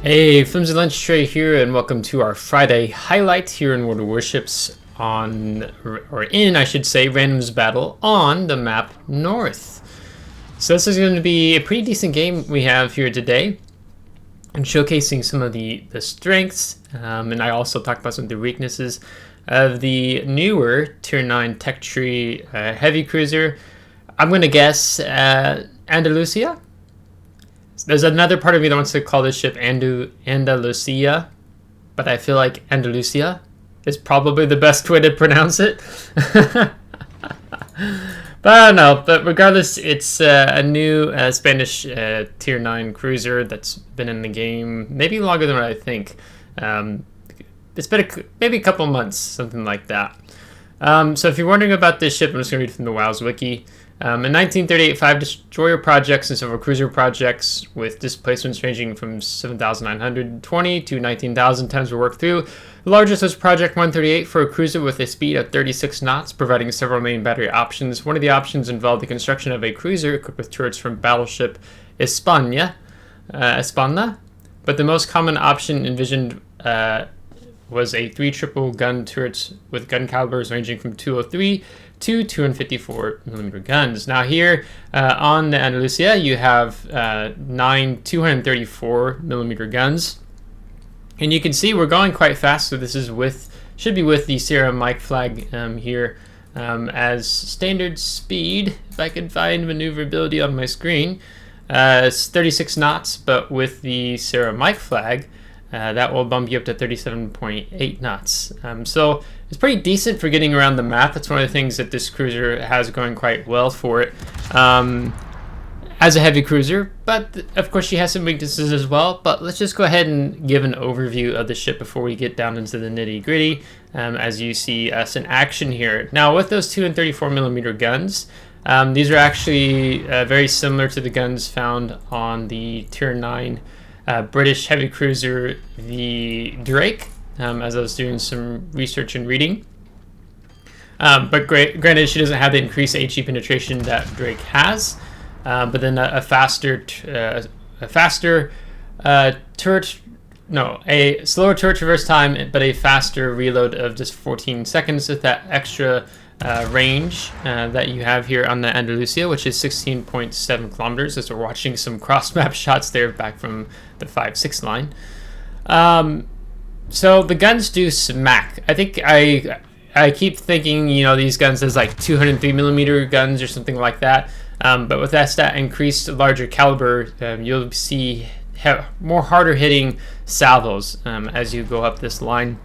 Hey, FlimsyLunchTray here, and welcome to our Friday highlight here in World of Warships I should say, Randoms Battle on the map North. So this is going to be a pretty decent game we have here today, and showcasing some of the strengths, and I also talk about some of the weaknesses of the newer Tier 9 Tech Tree heavy cruiser. I'm going to guess Andalucía. There's another part of me that wants to call this ship Andalucía, but I feel like Andalucía is probably the best way to pronounce it. But I don't know. But regardless, it's a new Spanish Tier 9 cruiser that's been in the game maybe longer than what I think. It's been maybe a couple months, something like that. So if you're wondering about this ship, I'm just going to read from the WoW's wiki. In 1938, 5 destroyer projects and several cruiser projects with displacements ranging from 7,920 to 19,000 tons were worked through. The largest was Project 138 for a cruiser with a speed of 36 knots, providing several main battery options. One of the options involved the construction of a cruiser equipped with turrets from battleship España, but the most common option envisioned was a 3 triple gun turrets with gun calibers ranging from 203 to 254 millimeter guns. Now here on the Andalucía, you have 9 234 millimeter guns, and you can see we're going quite fast. So this is should be with the Sierra Mike flag here as standard speed. If I can find maneuverability on my screen, it's 36 knots, but with the Sierra Mike flag, that will bump you up to 37.8 knots. So it's pretty decent for getting around the map. That's one of the things that this cruiser has going quite well for it as a heavy cruiser. But of course she has some weaknesses as well. But let's just go ahead and give an overview of the ship before we get down into the nitty gritty as you see us in action here. Now with those 2 and 34 millimeter guns, these are actually very similar to the guns found on the Tier 9 British heavy cruiser, the Drake, as I was doing some research and reading. But granted, she doesn't have the increased HE penetration that Drake has, but then a slower turret traverse time, but a faster reload of just 14 seconds with that extra range that you have here on the Andalucía, which is 16.7 kilometers, as we're watching some cross-map shots there back from the 5-6 line. So the guns do smack. I think I keep thinking, these guns as like 203 millimeter guns or something like that. But with that increased larger caliber, you'll see more harder hitting salvos as you go up this line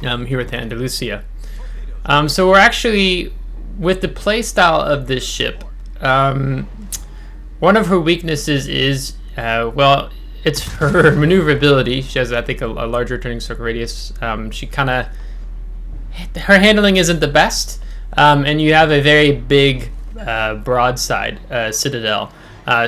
here with the Andalucía. So we're actually, with the playstyle of this ship, one of her weaknesses is, it's her maneuverability. She has, I think, a larger turning circle radius. Her handling isn't the best, and you have a very big broadside citadel.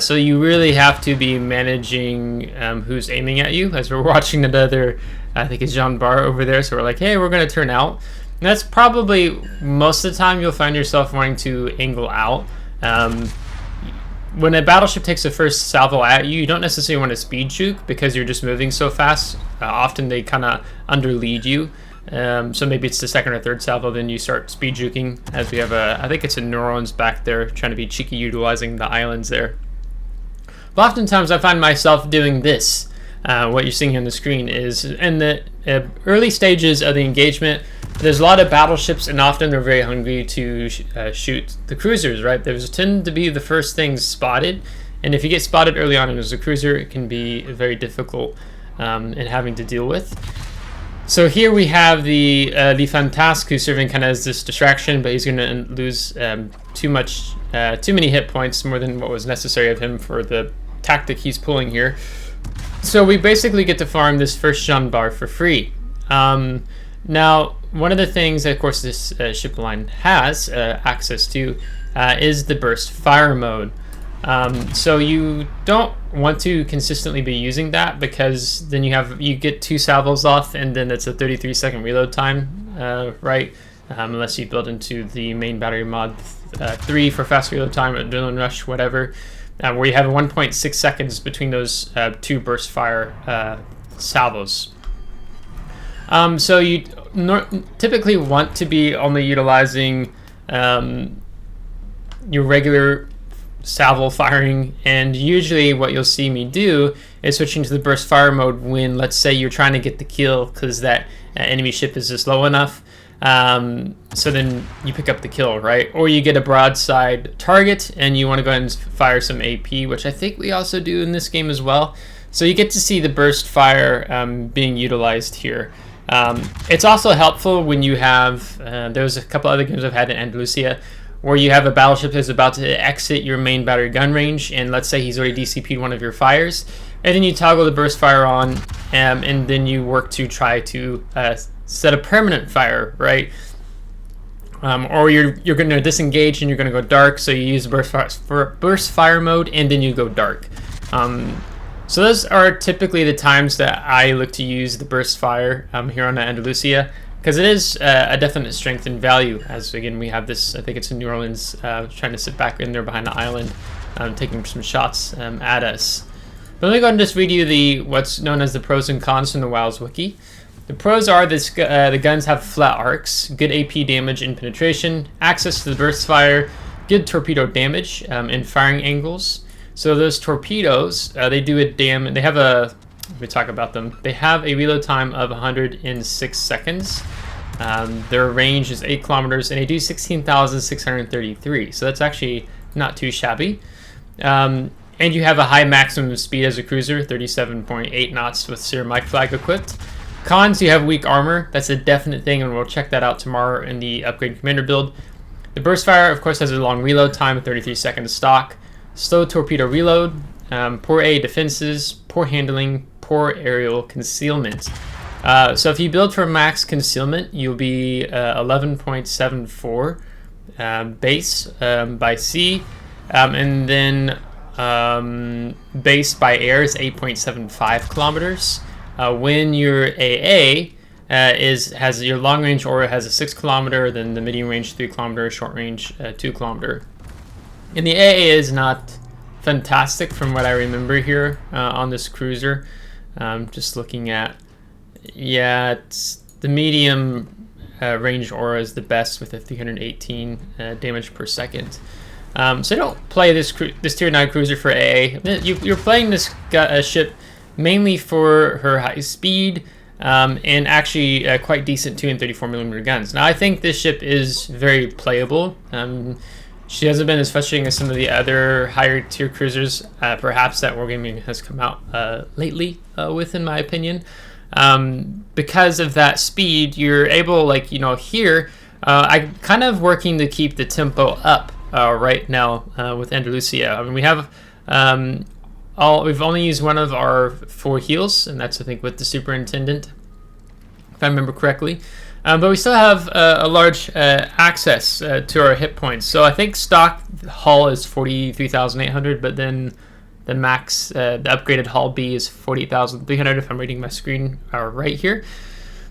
So you really have to be managing who's aiming at you. As we're watching another, I think it's Jean Bar over there, so we're like, hey, we're going to turn out. And that's probably most of the time you'll find yourself wanting to angle out. When a battleship takes the first salvo at you, you don't necessarily want to speed juke because you're just moving so fast. Often they kind of underlead you. So maybe it's the second or third salvo, then you start speed juking, as we have I think it's a New Orleans back there, trying to be cheeky utilizing the islands there. But oftentimes I find myself doing this. What you're seeing on the screen is in the early stages of the engagement, there's a lot of battleships, and often they're very hungry to shoot the cruisers, right? There's tend to be the first things spotted, and if you get spotted early on as a cruiser, it can be very difficult in having to deal with. So here we have the Fantasque, who's serving kind of as this distraction, but he's going to lose too many hit points, more than what was necessary of him for the tactic he's pulling here. So we basically get to farm this first Jean Bar for free. Now, one of the things that, of course, this ship line has access to is the burst fire mode. So you don't want to consistently be using that, because then you get 2 salvos off, and then it's a 33-second reload time, right? Unless you build into the main battery mod 3 for fast reload time, adrenaline rush, whatever. where you have 1.6 seconds between those two burst fire salvos. So you typically want to be only utilizing your regular salvo firing, and usually what you'll see me do is switching to the burst fire mode when, let's say, you're trying to get the kill because that enemy ship is just low enough. So then you pick up the kill, right? Or you get a broadside target and you want to go ahead and fire some AP, which I think we also do in this game as well. So you get to see the burst fire being utilized here. It's also helpful when you have, there's a couple other games I've had in Andalucía, where you have a battleship that's about to exit your main battery gun range, and let's say he's already DCP'd one of your fires, and then you toggle the burst fire on, and then you work to try to set a permanent fire, right? Or you're going to disengage and you're going to go dark, so you use burst fire mode, and then you go dark. So those are typically the times that I look to use the burst fire here on Andalucía, because it is a definite strength and value, as again we have this, I think it's in New Orleans, trying to sit back in there behind the island, taking some shots at us. But let me go ahead and just read you what's known as the pros and cons from the WoW's wiki. The pros are the guns have flat arcs, good AP damage and penetration, access to the burst fire, good torpedo damage and firing angles. So those torpedoes, they do a they have a, let me talk about them. They have a reload time of 106 seconds. Their range is 8 kilometers, and they do 16,633. So that's actually not too shabby. And you have a high maximum speed as a cruiser, 37.8 knots with Sear mic flag equipped. Cons, you have weak armor. That's a definite thing, and we'll check that out tomorrow in the upgrade commander build. The burst fire, of course, has a long reload time of 33 seconds stock. Slow torpedo reload, poor A defenses, poor handling, poor aerial concealment. So if you build for max concealment, you'll be 11.74 base by sea, and then base by air is 8.75 kilometers. When your AA has your long range aura has a 6 kilometer, then the medium range 3 kilometer, short range 2 kilometer. And the AA is not fantastic from what I remember here on this cruiser. Just looking at, yeah, it's the medium range aura is the best with a 318 damage per second. So don't play this tier 9 cruiser for AA. You're playing this ship mainly for her high speed and actually quite decent 2 and 34mm guns. Now I think this ship is very playable. She hasn't been as frustrating as some of the other higher tier cruisers, perhaps that Wargaming has come out lately with, in my opinion. Because of that speed, you're able, like, you know, here, I'm kind of working to keep the tempo up right now with Andalucía. I mean, we have, we've only used one of our 4 heals, and that's, I think, with the Superintendent, if I remember correctly. But we still have a large access to our hit points. So I think stock hull is 43,800, but then the max, the upgraded hull B is 48,300 if I'm reading my screen right here.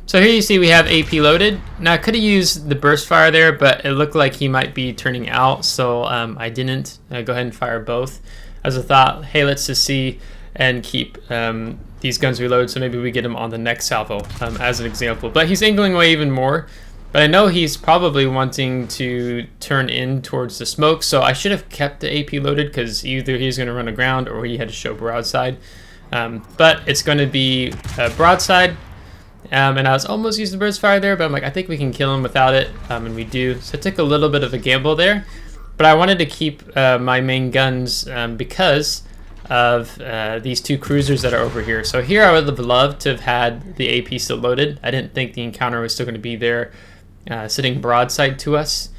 So here you see we have AP loaded. Now I could have used the burst fire there, but it looked like he might be turning out, so I didn't. Go ahead and fire both. As a thought, hey, let's just see and keep these guns reload, so maybe we get him on the next salvo as an example. But he's angling away even more, but I know he's probably wanting to turn in towards the smoke, so I should have kept the AP loaded, because either he's going to run aground or he had to show broadside. But it's going to be broadside, and I was almost using the burst fire there, but I'm like, I think we can kill him without it, and we do. So I took a little bit of a gamble there, but I wanted to keep my main guns because of these 2 cruisers that are over here. So here I would have loved to have had the AP still loaded. I didn't think the encounter was still going to be there sitting broadside to us.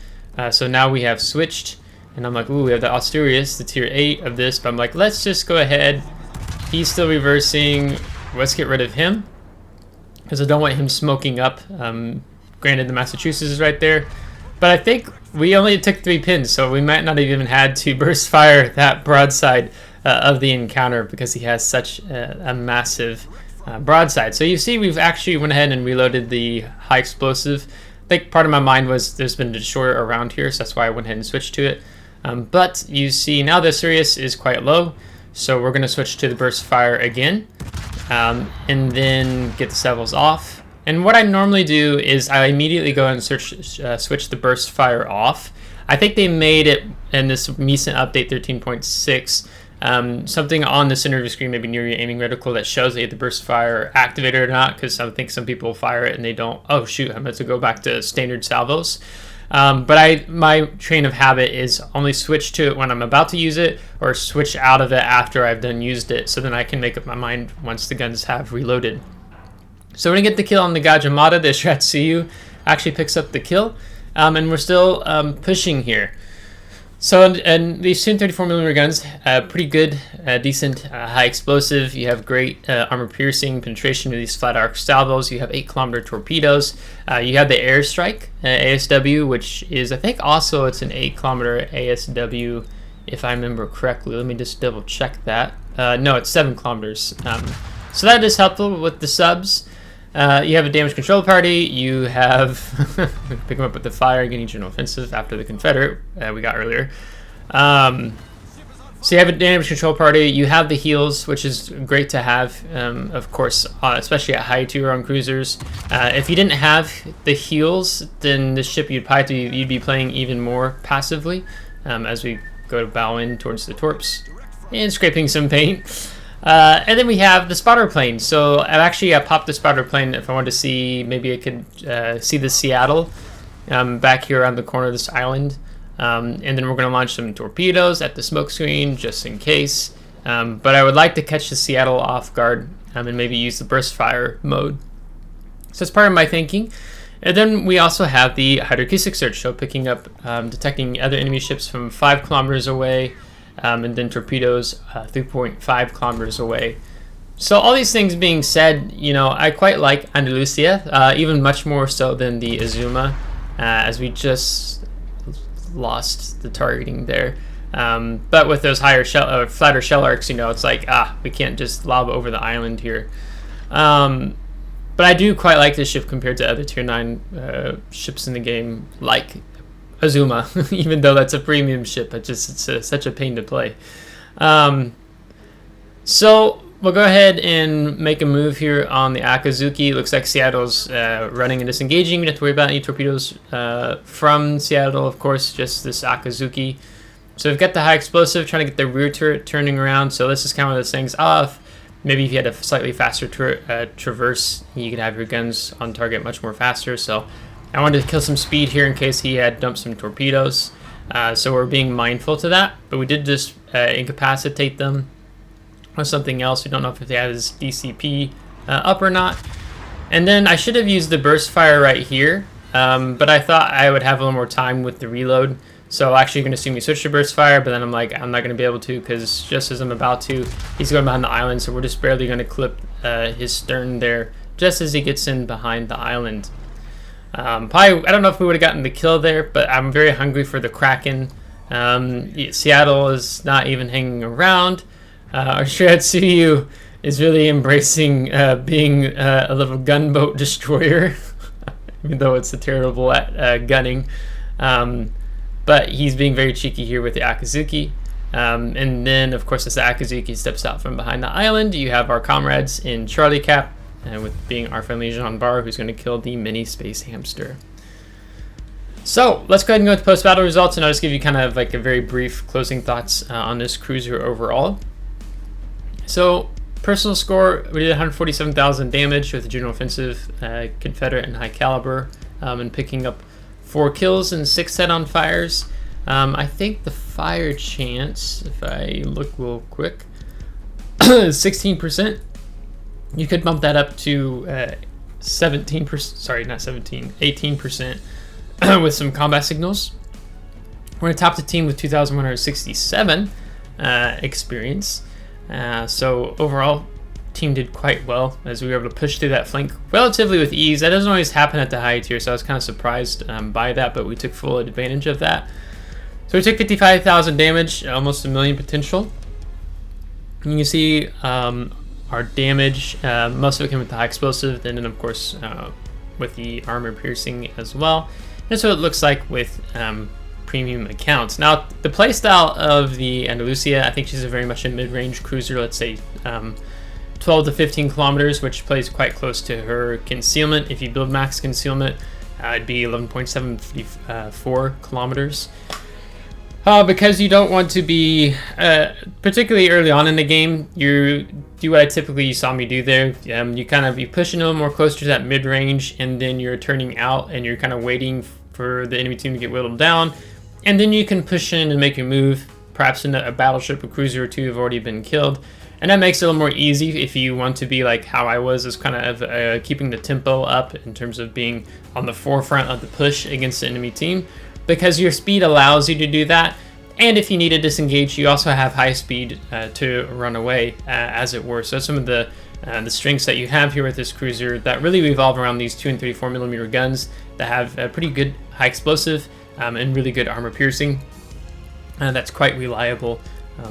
So now we have switched, and I'm like, ooh, we have the Asturias, the tier 8 of this, but I'm like, let's just go ahead. He's still reversing. Let's get rid of him, because I don't want him smoking up. Granted, the Massachusetts is right there, but I think we only took 3 pins, so we might not have even had to burst fire that broadside of the encounter, because he has such a massive broadside. So you see we've actually went ahead and reloaded the high explosive. I think part of my mind was there's been a destroyer around here, so that's why I went ahead and switched to it. But you see now the Sirius is quite low, so we're going to switch to the burst fire again, and then get the levels off. And what I normally do is I immediately go and switch the burst fire off. I think they made it in this recent update 13.6, something on the center of the screen, maybe near your aiming reticle, that shows that the burst fire activated or not, because I think some people fire it and they don't. Oh shoot, I'm about to go back to standard salvos. But my train of habit is only switch to it when I'm about to use it, or switch out of it after I've done used it, so then I can make up my mind once the guns have reloaded. So we're gonna get the kill on the GIGABYTE. The Shiratsuyu actually picks up the kill, and we're still pushing here. So and these 234mm guns, pretty good, decent, high explosive. You have great armor piercing penetration with these flat arc salvos. You have 8-kilometer torpedoes. You have the airstrike ASW, which is, I think also it's an 8-kilometer ASW, if I remember correctly. Let me just double check that. No, it's 7 kilometers. So that is helpful with the subs. You have a damage control party. You have pick them up with the fire, getting general offensive after the Confederate we got earlier. So you have a damage control party. You have the heals, which is great to have, of course, especially at high tier on cruisers. If you didn't have the heals, then the ship you'd be playing even more passively, as we go to bow in towards the torps and scraping some paint. And then we have the spotter plane. So I popped the spotter plane if I wanted to see, maybe I could see the Seattle back here on the corner of this island. And then we're going to launch some torpedoes at the smoke screen just in case. But I would like to catch the Seattle off guard and maybe use the burst fire mode. So that's part of my thinking. And then we also have the hydroacoustic search, so picking up, detecting other enemy ships from 5 kilometers away. And then torpedoes 3.5 kilometers away. So all these things being said, you know, I quite like Andalucía, even much more so than the Azuma, as we just lost the targeting there. But with those flatter shell arcs, you know, it's like, we can't just lob over the island here. But I do quite like this ship compared to other tier 9 ships in the game, like Azuma, even though that's a premium ship. It's such a pain to play. So we'll go ahead and make a move here on the Akazuki. Looks like Seattle's running and disengaging. We don't have to worry about any torpedoes from Seattle, of course, just this Akazuki. So we've got the high explosive, trying to get the rear turret turning around. So this is kind of one of those things. Maybe if you had a slightly faster traverse, you could have your guns on target much more faster. So I wanted to kill some speed here in case he had dumped some torpedoes. So we're being mindful to that. But we did just incapacitate them or something else. We don't know if they had his DCP up or not. And then I should have used the burst fire right here. But I thought I would have a little more time with the reload. So actually you're going to see me switch to burst fire. But then I'm like, I'm not going to be able to, because just as I'm about to, he's going behind the island. So we're just barely going to clip his stern there just as he gets in behind the island. Probably, I don't know if we would have gotten the kill there, but I'm very hungry for the Kraken. Seattle is not even hanging around. Our Shiratsuyu is really embracing being a little gunboat destroyer, even though it's terrible at gunning. But he's being very cheeky here with the Akazuki. And then, of course, as the Akazuki steps out from behind the island, you have our comrades in Charlie Cap, with being our friendly Jean Bar, who's going to kill the mini space hamster. So let's go ahead and go to post-battle results, and I'll just give you kind of like a very brief closing thoughts on this cruiser overall. So personal score, we did 147,000 damage with the general offensive, Confederate, and high caliber, and picking up 4 kills and 6 head-on fires. I think the fire chance, if I look real quick, is 16%. You could bump that up to 17%, sorry, not 17, 18% with some combat signals. We're going to top the team with 2,167 experience. So overall, team did quite well as we were able to push through that flank relatively with ease. That doesn't always happen at the high tier, so I was kind of surprised by that, but we took full advantage of that. So we took 55,000 damage, almost 1 million potential. And you can see our damage, most of it came with the high explosive, and then of course with the armor piercing as well. And so it looks like with premium accounts. Now, the playstyle of the Andalucía, I think she's very much a mid-range cruiser, let's say 12 to 15 kilometers, which plays quite close to her concealment. If you build max concealment, it'd be 11.74 kilometers. Because you don't want to be, particularly early on in the game, you do what I typically saw me do there. You push in a little more closer to that mid-range, and then you're turning out and you're kind of waiting for the enemy team to get whittled down, and then you can push in and make your move. Perhaps in a battleship, a cruiser or two have already been killed, and that makes it a little more easy if you want to be like how I was, is kind of keeping the tempo up in terms of being on the forefront of the push against the enemy team, because your speed allows you to do that. And if you need to disengage, you also have high speed to run away, as it were. So some of the strengths that you have here with this cruiser that really revolve around these 2 and 34mm guns that have a pretty good high explosive and really good armor piercing. That's quite reliable,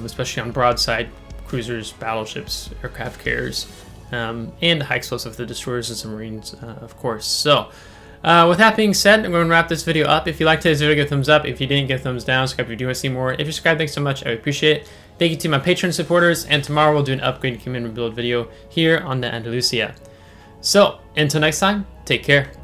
especially on broadside cruisers, battleships, aircraft carriers, and high explosive the destroyers and submarines, of course. So with that being said, I'm going to wrap this video up. If you liked today's video, give a thumbs up. If you didn't, give a thumbs down. Subscribe if you do want to see more. If you're subscribed, thanks so much. I appreciate it. Thank you to my Patreon supporters, and tomorrow we'll do an upgrade command rebuild video here on the Andalucía. So until next time, take care.